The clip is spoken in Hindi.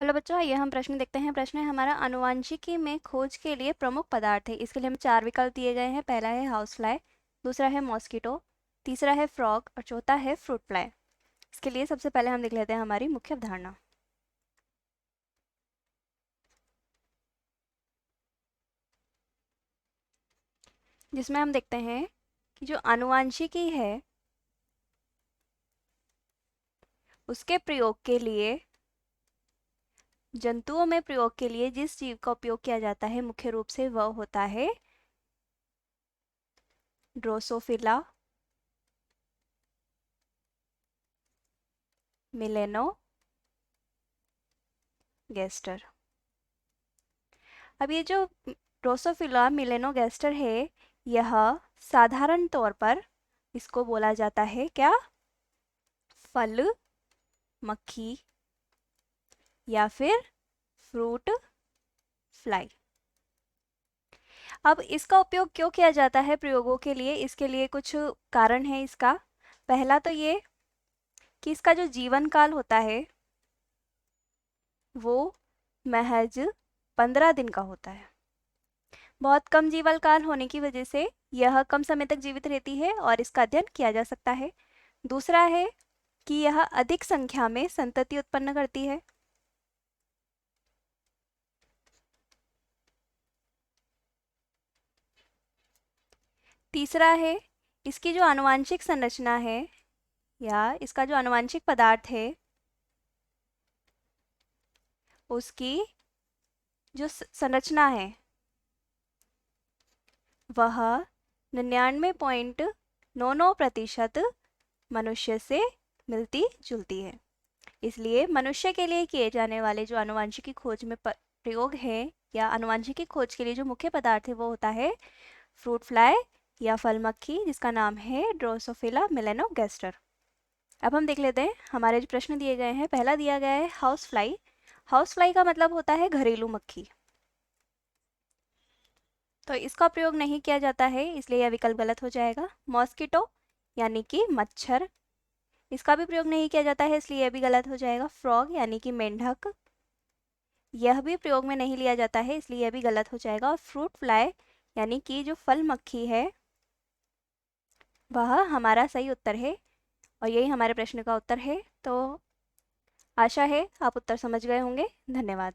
हेलो बच्चों, आइए हम प्रश्न देखते हैं। प्रश्न है हमारा, आनुवंशिकी में खोज के लिए प्रमुख पदार्थ है। इसके लिए हमें 4 विकल्प दिए गए हैं। पहला है हाउस फ्लाई, दूसरा है मॉस्किटो, तीसरा है फ्रॉग और चौथा है फ्रूट फ्लाई। इसके लिए सबसे पहले हम देख लेते हैं हमारी मुख्य अवधारणा, जिसमें हम देखते हैं कि जो आनुवंशिकी है उसके प्रयोग के लिए, जंतुओं में प्रयोग के लिए जिस जीव का उपयोग किया जाता है मुख्य रूप से वह होता है ड्रोसोफिला मेलेनोगेस्टर। अब ये जो ड्रोसोफिला मेलेनोगेस्टर है, यह साधारण तौर पर इसको बोला जाता है क्या, फल मक्खी या फिर फ्रूट फ्लाई। अब इसका उपयोग क्यों किया जाता है प्रयोगों के लिए, इसके लिए कुछ कारण है इसका। पहला तो ये कि इसका जो जीवन काल होता है वो महज 15 दिन का होता है। बहुत कम जीवन काल होने की वजह से यह कम समय तक जीवित रहती है और इसका अध्ययन किया जा सकता है। दूसरा है कि यह अधिक संख्या में संतति उत्पन्न करती है। तीसरा है इसकी जो आनुवांशिक संरचना है या इसका जो आनुवांशिक पदार्थ है उसकी जो संरचना है वह 99.99% मनुष्य से मिलती जुलती है। इसलिए मनुष्य के लिए किए जाने वाले जो आनुवांशिकी खोज में प्रयोग है या आनुवांशिकी खोज के लिए जो मुख्य पदार्थ है वो होता है फ्रूट फ्लाई या फल मक्खी, जिसका नाम है ड्रोसोफिला मेलेनोगेस्टर। अब हम देख लेते हैं हमारे जो प्रश्न दिए गए हैं। पहला दिया गया है हाउस फ्लाई। हाउस फ्लाई का मतलब होता है घरेलू मक्खी, तो इसका प्रयोग नहीं किया जाता है, इसलिए यह विकल्प गलत हो जाएगा। मॉस्किटो यानी कि मच्छर, इसका भी प्रयोग नहीं किया जाता है, इसलिए यह भी गलत हो जाएगा। फ्रॉग यानी कि मेंढक, यह भी प्रयोग में नहीं लिया जाता है, इसलिए यह भी गलत हो जाएगा। और फ्रूट फ्लाई यानी कि जो फल मक्खी है वह हमारा सही उत्तर है और यही हमारे प्रश्न का उत्तर है। तो आशा है आप उत्तर समझ गए होंगे। धन्यवाद।